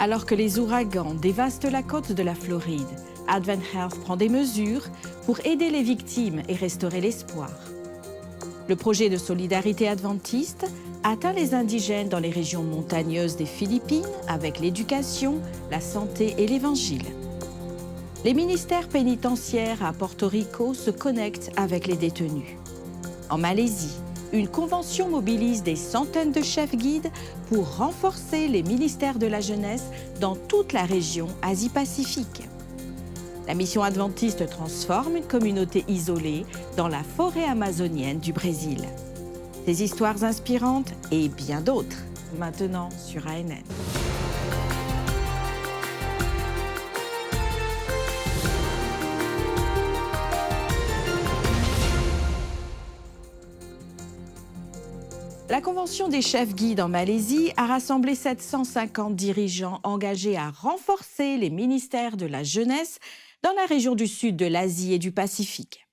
Alors que les ouragans dévastent la côte de la Floride, Advent Health prend des mesures pour aider les victimes et restaurer l'espoir. Le projet de solidarité adventiste atteint les indigènes dans les régions montagneuses des Philippines avec l'éducation, la santé et l'Évangile. Les ministères pénitentiaires à Porto Rico se connectent avec les détenus. En Malaisie, une convention mobilise des centaines de chefs guides pour renforcer les ministères de la jeunesse dans toute la région Asie-Pacifique. La mission adventiste transforme une communauté isolée dans la forêt amazonienne du Brésil. Des histoires inspirantes et bien d'autres, maintenant sur ANN. La Convention des chefs guides en Malaisie a rassemblé 750 dirigeants engagés à renforcer les ministères de la jeunesse dans la région du sud de l'Asie et du Pacifique.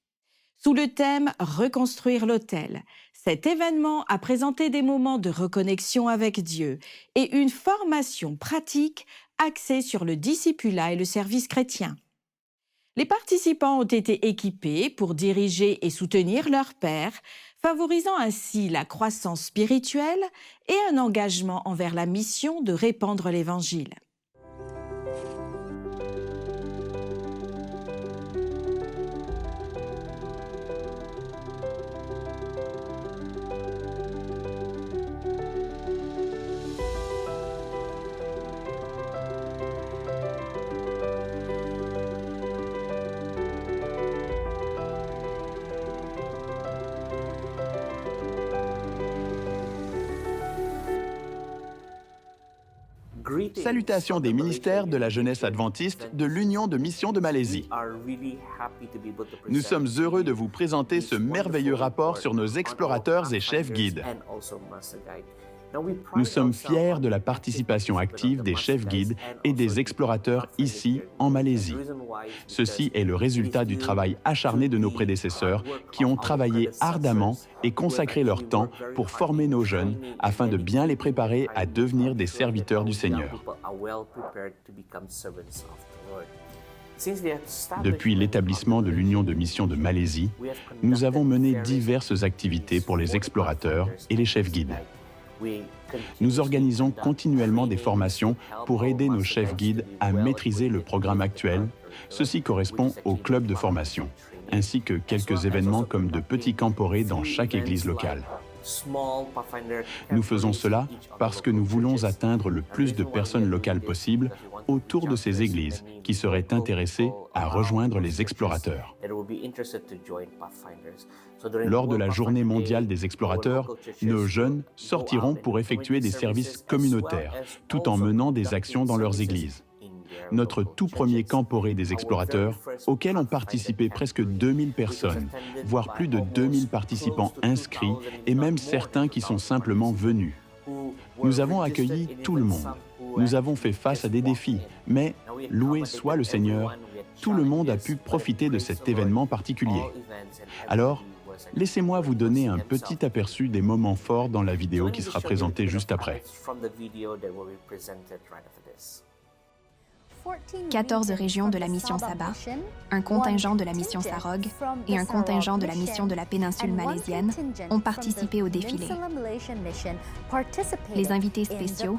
Sous le thème « Reconstruire l'autel », cet événement a présenté des moments de reconnexion avec Dieu et une formation pratique axée sur le discipulat et le service chrétien. Les participants ont été équipés pour diriger et soutenir leurs pairs, favorisant ainsi la croissance spirituelle et un engagement envers la mission de répandre l'Évangile. Salutations des ministères de la jeunesse adventiste de l'Union de Mission de Malaisie. Nous sommes heureux de vous présenter ce merveilleux rapport sur nos explorateurs et chefs guides. Nous sommes fiers de la participation active des chefs guides et des explorateurs ici, en Malaisie. Ceci est le résultat du travail acharné de nos prédécesseurs qui ont travaillé ardemment et consacré leur temps pour former nos jeunes afin de bien les préparer à devenir des serviteurs du Seigneur. Depuis l'établissement de l'Union de Mission de Malaisie, nous avons mené diverses activités pour les explorateurs et les chefs guides. Nous organisons continuellement des formations pour aider nos chefs guides à maîtriser le programme actuel. Ceci correspond au club de formation, ainsi que quelques événements comme de petits camporés dans chaque église locale. Nous faisons cela parce que nous voulons atteindre le plus de personnes locales possible autour de ces églises qui seraient intéressées à rejoindre les explorateurs. Lors de la Journée mondiale des explorateurs, nos jeunes sortiront pour effectuer des services communautaires tout en menant des actions dans leurs églises. Notre tout premier camporé des explorateurs, auquel ont participé presque 2000 personnes, voire plus de 2000 participants inscrits et même certains qui sont simplement venus. Nous avons accueilli tout le monde. Nous avons fait face à des défis, mais, loué soit le Seigneur, tout le monde a pu profiter de cet événement particulier. Alors, laissez-moi vous donner un petit aperçu des moments forts dans la vidéo qui sera présentée juste après. 14 régions de la mission Sabah, un contingent de la mission Sarog et un contingent de la mission de la péninsule malaisienne ont participé au défilé. Les invités spéciaux,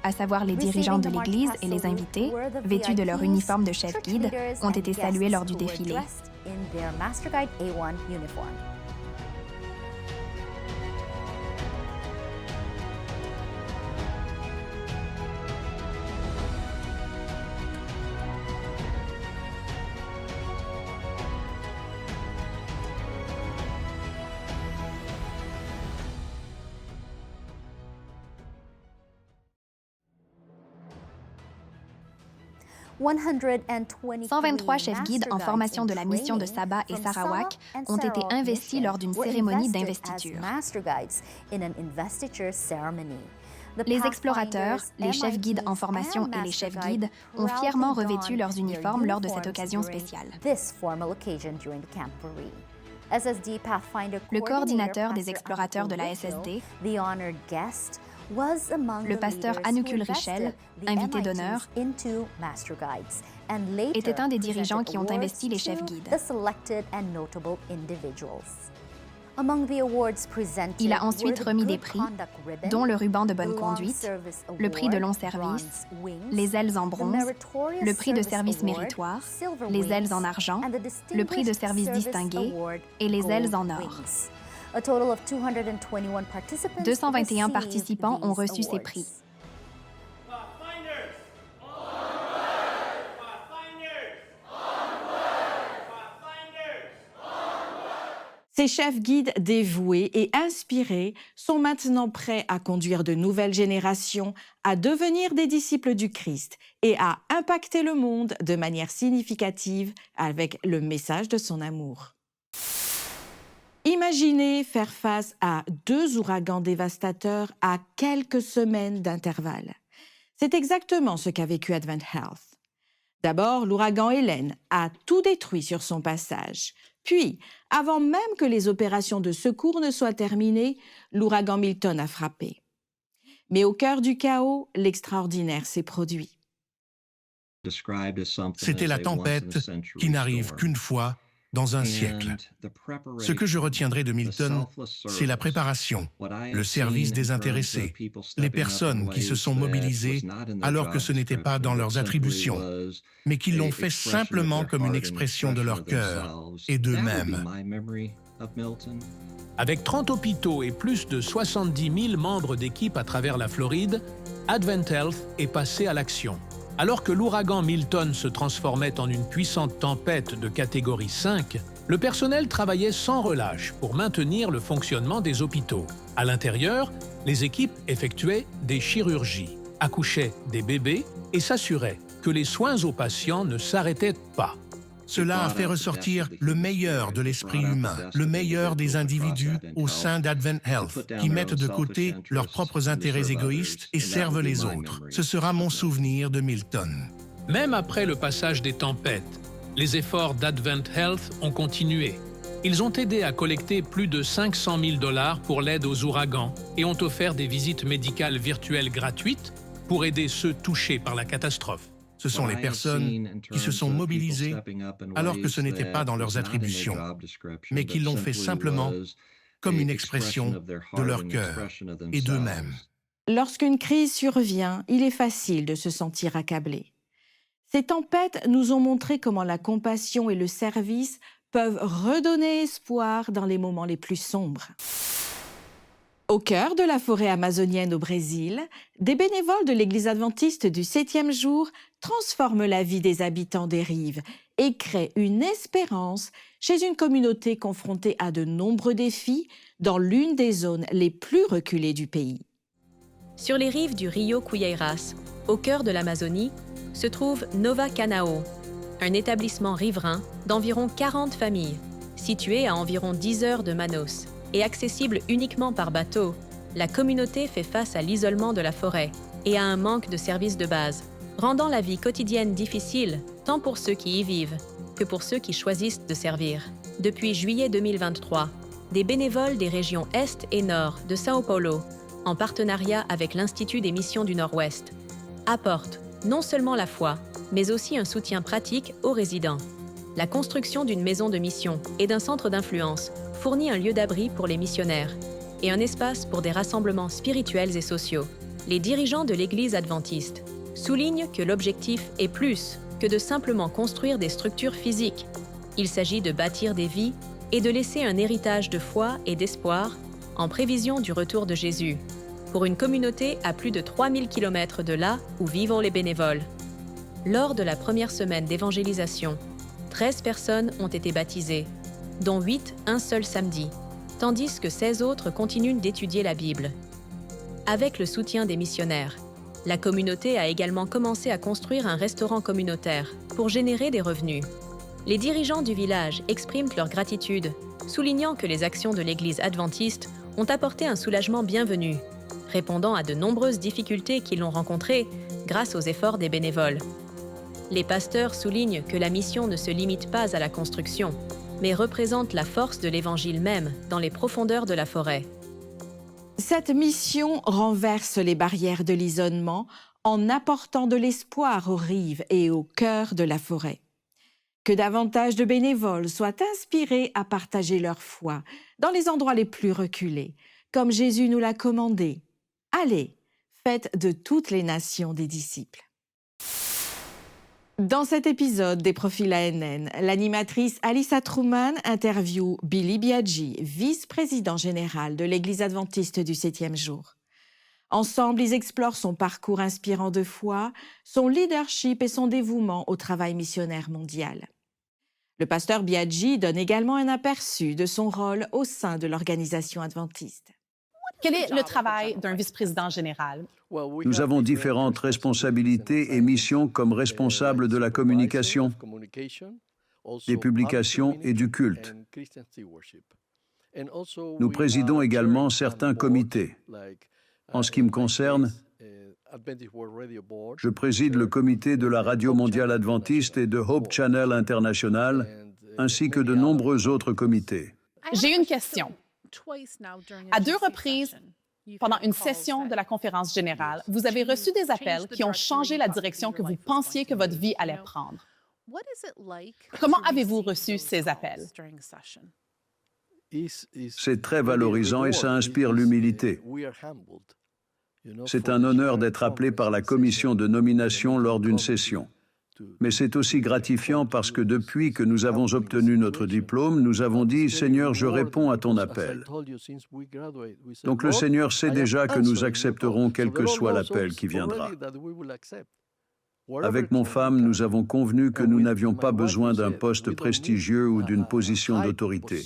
à savoir les dirigeants de l'Église et les invités, vêtus de leur uniforme de chef guide, ont été salués lors du défilé. « 123 chefs guides en formation de la mission de Sabah et Sarawak ont été investis lors d'une cérémonie d'investiture. Les explorateurs, les chefs guides en formation et les chefs guides ont fièrement revêtu leurs uniformes lors de cette occasion spéciale. Le coordinateur des explorateurs de la SSD, Le pasteur Anukul Richel, invité d'honneur, était un des dirigeants qui ont investi les chefs guides. Il a ensuite remis des prix, dont le ruban de bonne conduite, le prix de long service, les ailes en bronze, le prix de service méritoire, les ailes en argent, le prix de service distingué et les ailes en or. 221 participants ont reçu ces prix. Ces chefs guides dévoués et inspirés sont maintenant prêts à conduire de nouvelles générations à devenir des disciples du Christ et à impacter le monde de manière significative avec le message de son amour. Imaginez faire face à 2 ouragans dévastateurs à quelques semaines d'intervalle. C'est exactement ce qu'a vécu Advent Health. D'abord, l'ouragan Hélène a tout détruit sur son passage. Puis, avant même que les opérations de secours ne soient terminées, l'ouragan Milton a frappé. Mais au cœur du chaos, l'extraordinaire s'est produit. C'était la tempête qui n'arrive qu'une fois dans un siècle. Ce que je retiendrai de Milton, c'est la préparation, le service désintéressé, les personnes qui se sont mobilisées alors que ce n'était pas dans leurs attributions, mais qui l'ont fait simplement comme une expression de leur cœur et d'eux-mêmes. Avec 30 hôpitaux et plus de 70 000 membres d'équipe à travers la Floride, Advent Health est passé à l'action. Alors que l'ouragan Milton se transformait en une puissante tempête de catégorie 5, le personnel travaillait sans relâche pour maintenir le fonctionnement des hôpitaux. À l'intérieur, les équipes effectuaient des chirurgies, accouchaient des bébés et s'assuraient que les soins aux patients ne s'arrêtaient pas. Cela a fait ressortir le meilleur de l'esprit humain, le meilleur des individus au sein d'Advent Health, qui mettent de côté leurs propres intérêts égoïstes et servent les autres. Ce sera mon souvenir de Milton. Même après le passage des tempêtes, les efforts d'Advent Health ont continué. Ils ont aidé à collecter plus de 500 000 $ pour l'aide aux ouragans et ont offert des visites médicales virtuelles gratuites pour aider ceux touchés par la catastrophe. Ce sont les personnes qui se sont mobilisées alors que ce n'était pas dans leurs attributions, mais qui l'ont fait simplement comme une expression de leur cœur et d'eux-mêmes. Lorsqu'une crise survient, il est facile de se sentir accablé. Ces tempêtes nous ont montré comment la compassion et le service peuvent redonner espoir dans les moments les plus sombres. Au cœur de la forêt amazonienne au Brésil, des bénévoles de l'Église adventiste du 7e jour transforment la vie des habitants des rives et créent une espérance chez une communauté confrontée à de nombreux défis dans l'une des zones les plus reculées du pays. Sur les rives du Rio Cuieiras, au cœur de l'Amazonie, se trouve Nova Canao, un établissement riverain d'environ 40 familles, situé à environ 10 heures de Manaus. Et accessible uniquement par bateau, la communauté fait face à l'isolement de la forêt et à un manque de services de base, rendant la vie quotidienne difficile tant pour ceux qui y vivent que pour ceux qui choisissent de servir. Depuis juillet 2023, des bénévoles des régions Est et Nord de São Paulo, en partenariat avec l'Institut des missions du Nord-Ouest, apportent non seulement la foi, mais aussi un soutien pratique aux résidents. La construction d'une maison de mission et d'un centre d'influence fournit un lieu d'abri pour les missionnaires et un espace pour des rassemblements spirituels et sociaux. Les dirigeants de l'Église adventiste soulignent que l'objectif est plus que de simplement construire des structures physiques. Il s'agit de bâtir des vies et de laisser un héritage de foi et d'espoir en prévision du retour de Jésus, pour une communauté à plus de 3000 km de là où vivent les bénévoles. Lors de la première semaine d'évangélisation, 13 personnes ont été baptisées, dont 8 un seul samedi, tandis que 16 autres continuent d'étudier la Bible. Avec le soutien des missionnaires, la communauté a également commencé à construire un restaurant communautaire pour générer des revenus. Les dirigeants du village expriment leur gratitude, soulignant que les actions de l'Église adventiste ont apporté un soulagement bienvenu, répondant à de nombreuses difficultés qu'ils ont rencontrées grâce aux efforts des bénévoles. Les pasteurs soulignent que la mission ne se limite pas à la construction, mais représente la force de l'Évangile même dans les profondeurs de la forêt. Cette mission renverse les barrières de l'isolement en apportant de l'espoir aux rives et au cœur de la forêt. Que davantage de bénévoles soient inspirés à partager leur foi dans les endroits les plus reculés, comme Jésus nous l'a commandé. Allez, faites de toutes les nations des disciples. Dans cet épisode des Profils ANN, l'animatrice Alyssa Truman interviewe Billy Biaggi, vice-président général de l'Église adventiste du 7e jour. Ensemble, ils explorent son parcours inspirant de foi, son leadership et son dévouement au travail missionnaire mondial. Le pasteur Biaggi donne également un aperçu de son rôle au sein de l'organisation adventiste. Quel est le travail d'un vice-président général? Nous avons différentes responsabilités et missions comme responsable de la communication, des publications et du culte. Nous présidons également certains comités. En ce qui me concerne, je préside le comité de la Radio mondiale adventiste et de Hope Channel International, ainsi que de nombreux autres comités. J'ai une question. À 2 reprises, pendant une session de la conférence générale, vous avez reçu des appels qui ont changé la direction que vous pensiez que votre vie allait prendre. Comment avez-vous reçu ces appels? C'est très valorisant et ça inspire l'humilité. C'est un honneur d'être appelé par la commission de nomination lors d'une session. Mais c'est aussi gratifiant parce que depuis que nous avons obtenu notre diplôme, nous avons dit « Seigneur, je réponds à ton appel ». Donc le Seigneur sait déjà que nous accepterons quel que soit l'appel qui viendra. Avec mon femme, nous avons convenu que nous n'avions pas besoin d'un poste prestigieux ou d'une position d'autorité.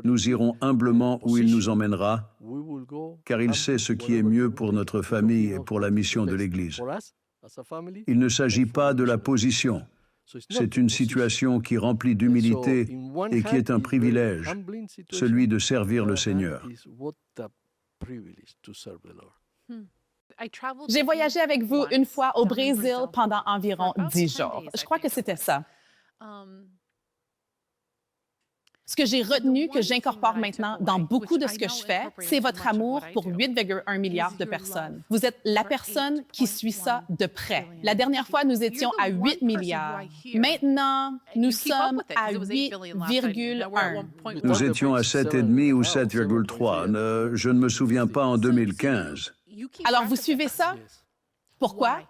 Nous irons humblement où il nous emmènera, car il sait ce qui est mieux pour notre famille et pour la mission de l'Église. Il ne s'agit pas de la position. C'est une situation qui remplit d'humilité et qui est un privilège, celui de servir le Seigneur. J'ai voyagé avec vous une fois au Brésil pendant environ 10 jours. Je crois que c'était ça. Ce que j'ai retenu, que j'incorpore maintenant dans beaucoup de ce que je fais, c'est votre amour pour 8,1 milliards de personnes. Vous êtes la personne qui suit ça de près. La dernière fois, nous étions à 8 milliards. Maintenant, nous sommes à 8,1. Nous étions à 7,5 ou 7,3. Je ne me souviens pas en 2015. Alors, vous suivez ça? Pourquoi?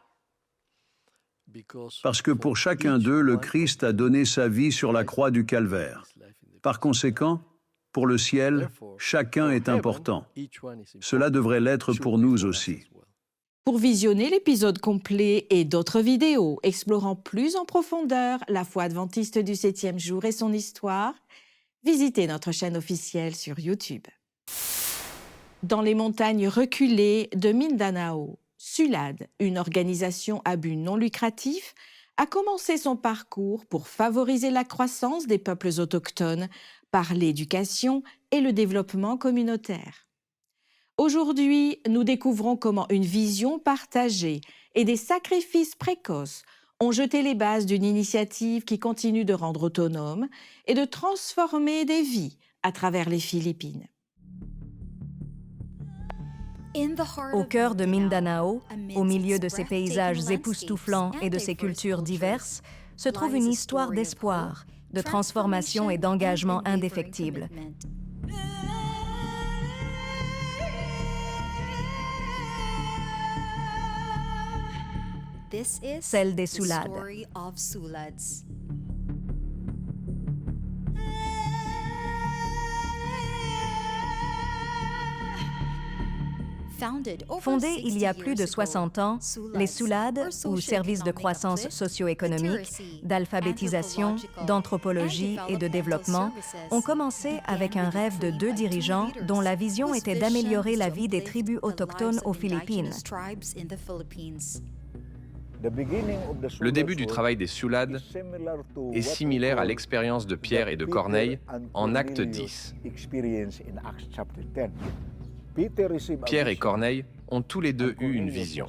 Parce que pour chacun d'eux, le Christ a donné sa vie sur la croix du Calvaire. Par conséquent, pour le ciel, chacun est important. Cela devrait l'être pour nous aussi. Pour visionner l'épisode complet et d'autres vidéos explorant plus en profondeur la foi adventiste du 7e jour et son histoire, visitez notre chaîne officielle sur YouTube. Dans les montagnes reculées de Mindanao, SULAD, une organisation à but non lucratif, a commencé son parcours pour favoriser la croissance des peuples autochtones par l'éducation et le développement communautaire. Aujourd'hui, nous découvrons comment une vision partagée et des sacrifices précoces ont jeté les bases d'une initiative qui continue de rendre autonome et de transformer des vies à travers les Philippines. Au cœur de Mindanao, au milieu de ces paysages époustouflants et de ces cultures diverses, se trouve une histoire d'espoir, de transformation et d'engagement indéfectible. Celle des Soulades. Fondée il y a plus de 60 ans, les Soulades, ou services de croissance socio-économique, d'alphabétisation, d'anthropologie et de développement, ont commencé avec un rêve de 2 dirigeants dont la vision était d'améliorer la vie des tribus autochtones aux Philippines. Le début du travail des Soulades est similaire à l'expérience de Pierre et de Corneille en Acte 10. Pierre et Corneille ont tous les deux eu une vision.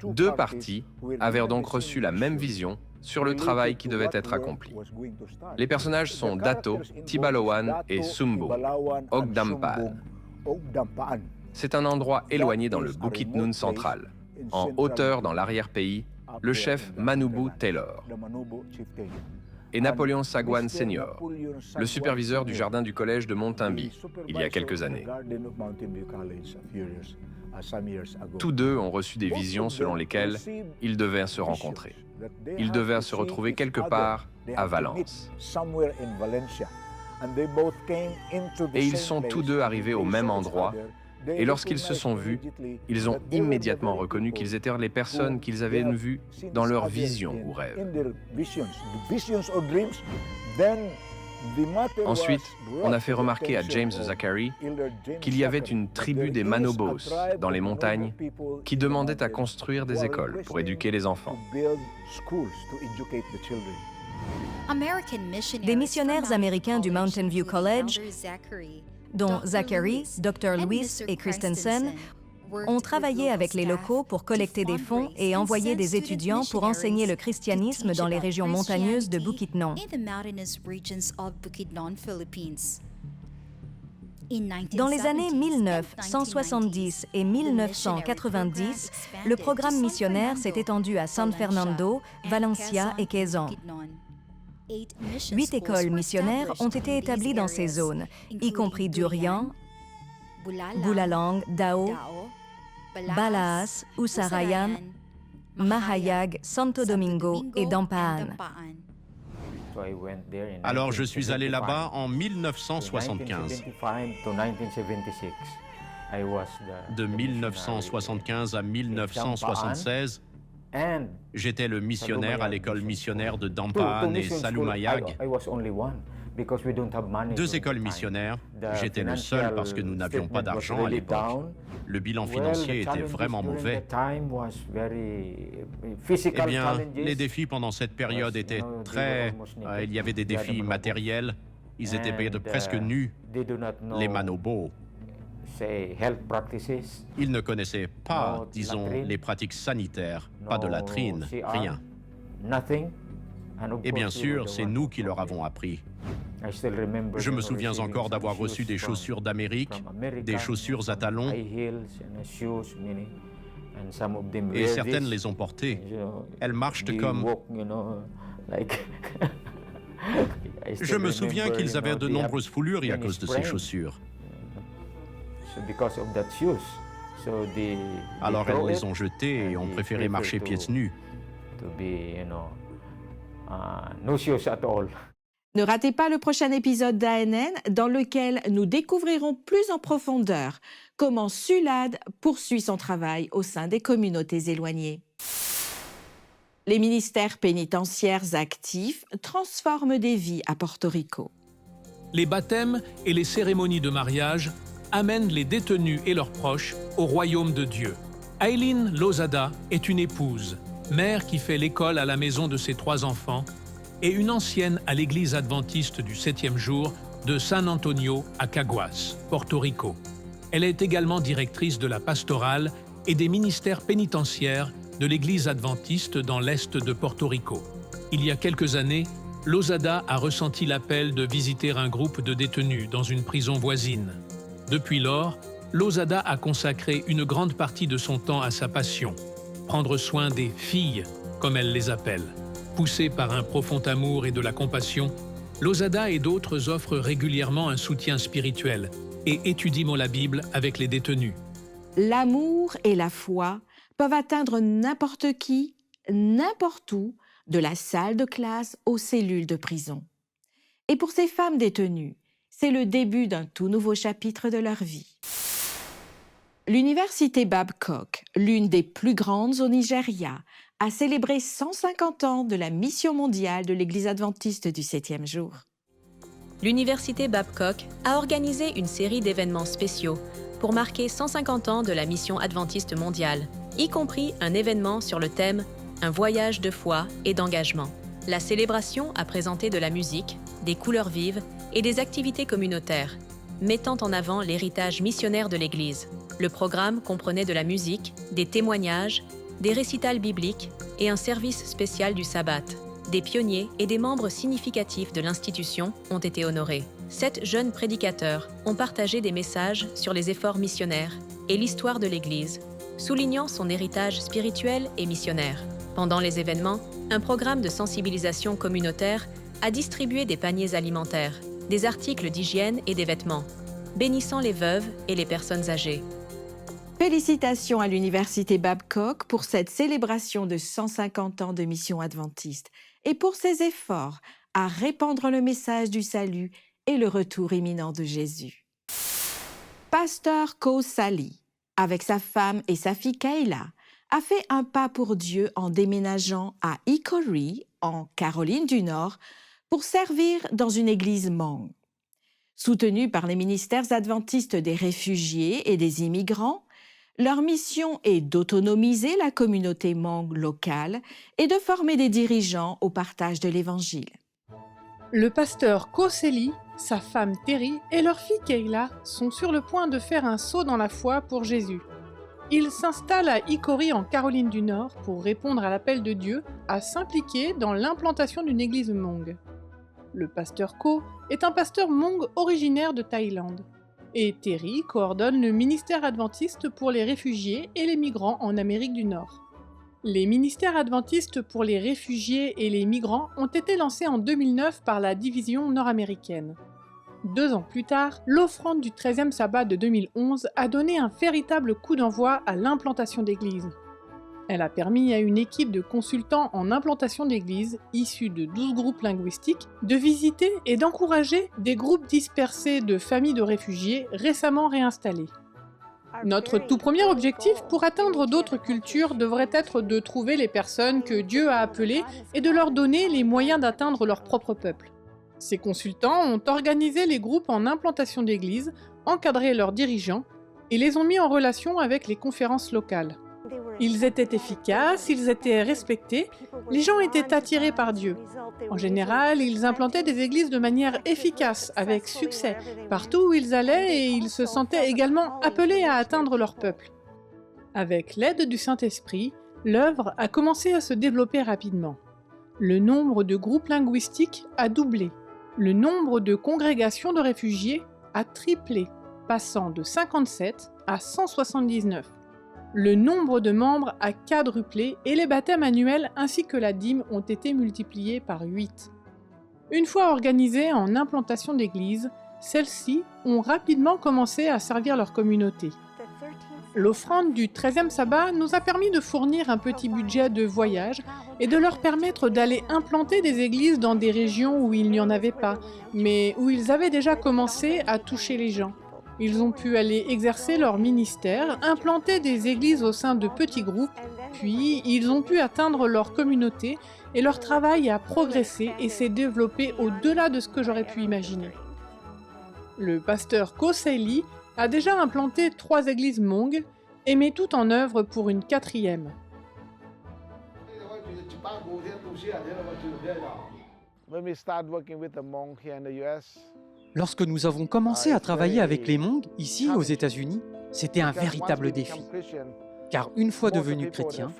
2 parties avaient donc reçu la même vision sur le travail qui devait être accompli. Les personnages sont Dato, Tibalawan et Sumbu, Ogdampaan. C'est un endroit éloigné dans le Bukit Nun central. En hauteur dans l'arrière-pays, le chef Manubu Taylor et Napoléon Sagwan Senior, le superviseur du jardin du collège de Montimbi, il y a quelques années. Tous deux ont reçu des visions selon lesquelles ils devaient se rencontrer. Ils devaient se retrouver quelque part à Valence. Et ils sont tous deux arrivés au même endroit, et lorsqu'ils se sont vus, ils ont immédiatement reconnu qu'ils étaient les personnes qu'ils avaient vues dans leurs visions ou rêves. Ensuite, on a fait remarquer à James Zachary qu'il y avait une tribu des Manobos dans les montagnes qui demandait à construire des écoles pour éduquer les enfants. Des missionnaires américains du Mountain View College, dont Zachary, Dr. Lewis et Christensen, ont travaillé avec les locaux pour collecter des fonds et envoyer des étudiants pour enseigner le christianisme dans les régions montagneuses de Bukidnon. Dans les années 1970 et 1990, le programme missionnaire s'est étendu à San Fernando, Valencia et Quezon. 8 écoles missionnaires ont été établies dans ces zones, y compris Durian, Bulalang, Dao, Balaas, Usarayan, Mahayag, Santo Domingo et Dampaan. Alors je suis allé là-bas en 1975. De 1975 à 1976, j'étais le missionnaire à l'école missionnaire de Dampaan et Salumayag. 2 écoles missionnaires, j'étais le seul parce que nous n'avions pas d'argent à l'époque. Le bilan financier était vraiment mauvais. Eh bien, les défis pendant cette période étaient très... il y avait des défis matériels, ils étaient presque nus, les Manobos. Ils ne connaissaient pas, disons, les pratiques sanitaires, pas de latrines, rien. Et bien sûr, c'est nous qui leur avons appris. Je me souviens encore d'avoir reçu des chaussures d'Amérique, des chaussures à talons, et certaines les ont portées. Elles marchent comme... Je me souviens qu'ils avaient de nombreuses foulures à cause de ces chaussures. Alors elles les ont jetées et ont préféré marcher pieds nus. Ne ratez pas le prochain épisode d'ANN dans lequel nous découvrirons plus en profondeur comment Sulad poursuit son travail au sein des communautés éloignées. Les ministères pénitentiaires actifs transforment des vies à Porto Rico. Les baptêmes et les cérémonies de mariage amènent les détenus et leurs proches au royaume de Dieu. Aileen Lozada est une épouse, mère qui fait l'école à la maison de ses 3 enfants et une ancienne à l'église adventiste du 7e jour de San Antonio à Caguas, Porto Rico. Elle est également directrice de la pastorale et des ministères pénitentiaires de l'église adventiste dans l'est de Porto Rico. Il y a quelques années, Lozada a ressenti l'appel de visiter un groupe de détenus dans une prison voisine. Depuis lors, Lozada a consacré une grande partie de son temps à sa passion, prendre soin des filles, comme elle les appelle. Poussée par un profond amour et de la compassion, Lozada et d'autres offrent régulièrement un soutien spirituel et étudient la Bible avec les détenus. L'amour et la foi peuvent atteindre n'importe qui, n'importe où, de la salle de classe aux cellules de prison. Et pour ces femmes détenues, c'est le début d'un tout nouveau chapitre de leur vie. L'université Babcock, l'une des plus grandes au Nigeria, a célébré 150 ans de la mission mondiale de l'Église adventiste du 7e jour. L'université Babcock a organisé une série d'événements spéciaux pour marquer 150 ans de la mission adventiste mondiale, y compris un événement sur le thème « Un voyage de foi et d'engagement ». La célébration a présenté de la musique, des couleurs vives et des activités communautaires, mettant en avant l'héritage missionnaire de l'Église. Le programme comprenait de la musique, des témoignages, des récitals bibliques et un service spécial du sabbat. Des pionniers et des membres significatifs de l'institution ont été honorés. 7 jeunes prédicateurs ont partagé des messages sur les efforts missionnaires et l'histoire de l'Église, soulignant son héritage spirituel et missionnaire. Pendant les événements, un programme de sensibilisation communautaire a distribué des paniers alimentaires, des articles d'hygiène et des vêtements, bénissant les veuves et les personnes âgées. Félicitations à l'Université Babcock pour cette célébration de 150 ans de mission adventiste et pour ses efforts à répandre le message du salut et le retour imminent de Jésus. Pasteur Ko Sali, avec sa femme et sa fille Kayla, a fait un pas pour Dieu en déménageant à Hickory, en Caroline du Nord, pour servir dans une église Hmong. Soutenus par les ministères adventistes des réfugiés et des immigrants, leur mission est d'autonomiser la communauté Hmong locale et de former des dirigeants au partage de l'Évangile. Le pasteur Ko Sali, sa femme Terry et leur fille Kayla sont sur le point de faire un saut dans la foi pour Jésus. Ils s'installent à Hickory en Caroline du Nord pour répondre à l'appel de Dieu à s'impliquer dans l'implantation d'une église Hmong. Le pasteur Ko est un pasteur Hmong originaire de Thaïlande. Et Terry coordonne le ministère adventiste pour les réfugiés et les migrants en Amérique du Nord. Les ministères adventistes pour les réfugiés et les migrants ont été lancés en 2009 par la division nord-américaine. 2 ans plus tard, l'offrande du 13e sabbat de 2011 a donné un véritable coup d'envoi à l'implantation d'églises. Elle a permis à une équipe de consultants en implantation d'églises, issus de 12 groupes linguistiques, de visiter et d'encourager des groupes dispersés de familles de réfugiés récemment réinstallés. Notre tout premier objectif pour atteindre d'autres cultures devrait être de trouver les personnes que Dieu a appelées et de leur donner les moyens d'atteindre leur propre peuple. Ces consultants ont organisé les groupes en implantation d'églises, encadré leurs dirigeants et les ont mis en relation avec les conférences locales. Ils étaient efficaces, ils étaient respectés, les gens étaient attirés par Dieu. En général, ils implantaient des églises de manière efficace, avec succès, partout où ils allaient et ils se sentaient également appelés à atteindre leur peuple. Avec l'aide du Saint-Esprit, l'œuvre a commencé à se développer rapidement. Le nombre de groupes linguistiques a doublé. Le nombre de congrégations de réfugiés a triplé, passant de 57 à 179. Le nombre de membres a quadruplé et les baptêmes annuels ainsi que la dîme ont été multipliés par 8. Une fois organisées en implantation d'églises, celles-ci ont rapidement commencé à servir leur communauté. L'offrande du 13e sabbat nous a permis de fournir un petit budget de voyage et de leur permettre d'aller implanter des églises dans des régions où il n'y en avait pas, mais où ils avaient déjà commencé à toucher les gens. Ils ont pu aller exercer leur ministère, implanter des églises au sein de petits groupes, puis ils ont pu atteindre leur communauté et leur travail a progressé et s'est développé au-delà de ce que j'aurais pu imaginer. Le pasteur Ko Sali a déjà implanté 3 églises Hmong et met tout en œuvre pour une 4e. Lorsque nous avons commencé à travailler avec les Hmong, ici aux États-Unis, c'était un véritable défi. Car une fois devenus chrétiens,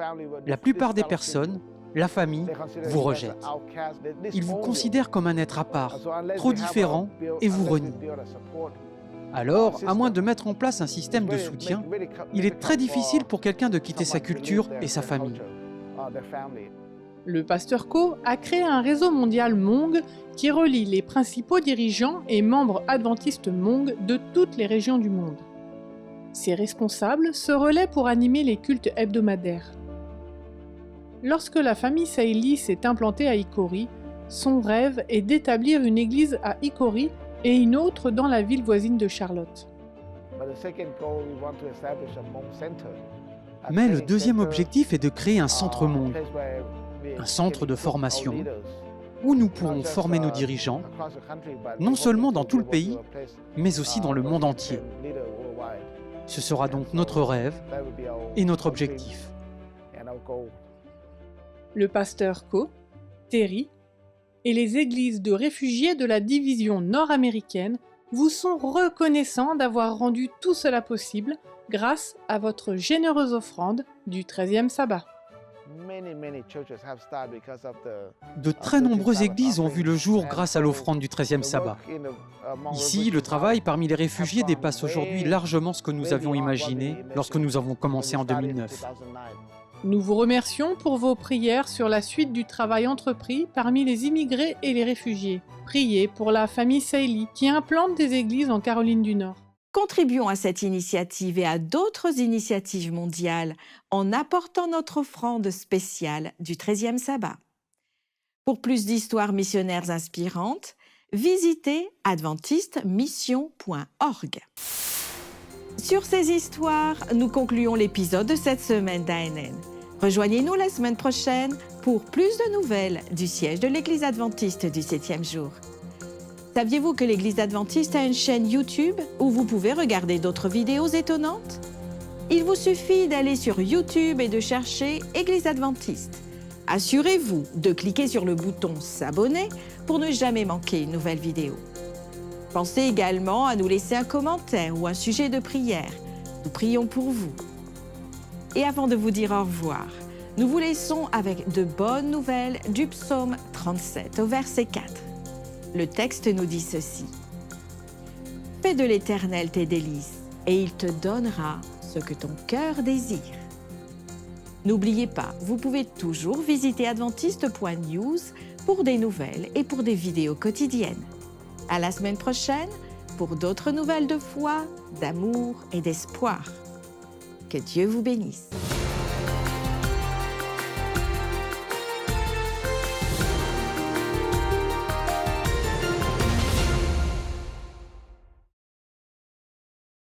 la plupart des personnes, la famille, vous rejettent. Ils vous considèrent comme un être à part, trop différent, et vous renient. Alors, à moins de mettre en place un système de soutien, il est très difficile pour quelqu'un de quitter sa culture et sa famille. Le pasteur Ko a créé un réseau mondial Hmong qui relie les principaux dirigeants et membres adventistes Hmong de toutes les régions du monde. Ses responsables se relaient pour animer les cultes hebdomadaires. Lorsque la famille Sali s'est implantée à Hickory, son rêve est d'établir une église à Hickory et une autre dans la ville voisine de Charlotte. Mais le deuxième objectif est de créer un centre Hmong, un centre de formation, où nous pourrons former nos dirigeants, non seulement dans tout le pays, mais aussi dans le monde entier. Ce sera donc notre rêve et notre objectif. Le pasteur Ko, Terry et les églises de réfugiés de la division nord-américaine vous sont reconnaissants d'avoir rendu tout cela possible grâce à votre généreuse offrande du 13e sabbat. De très nombreuses églises ont vu le jour grâce à l'offrande du 13e sabbat. Ici, le travail parmi les réfugiés dépasse aujourd'hui largement ce que nous avions imaginé lorsque nous avons commencé en 2009. Nous vous remercions pour vos prières sur la suite du travail entrepris parmi les immigrés et les réfugiés. Priez pour la famille Seili qui implante des églises en Caroline du Nord. Contribuons à cette initiative et à d'autres initiatives mondiales en apportant notre offrande spéciale du 13e sabbat. Pour plus d'histoires missionnaires inspirantes, visitez adventistmission.org. Sur ces histoires, nous concluons l'épisode de cette semaine d'ANN. Rejoignez-nous la semaine prochaine pour plus de nouvelles du siège de l'Église adventiste du 7e jour. Saviez-vous que l'Église adventiste a une chaîne YouTube où vous pouvez regarder d'autres vidéos étonnantes? Il vous suffit d'aller sur YouTube et de chercher Église adventiste. Assurez-vous de cliquer sur le bouton s'abonner pour ne jamais manquer une nouvelle vidéo. Pensez également à nous laisser un commentaire ou un sujet de prière. Nous prions pour vous. Et avant de vous dire au revoir, nous vous laissons avec de bonnes nouvelles du psaume 37 au verset 4. Le texte nous dit ceci. « Fais de l'Éternel tes délices, et il te donnera ce que ton cœur désire. » N'oubliez pas, vous pouvez toujours visiter adventiste.news pour des nouvelles et pour des vidéos quotidiennes. À la semaine prochaine pour d'autres nouvelles de foi, d'amour et d'espoir. Que Dieu vous bénisse.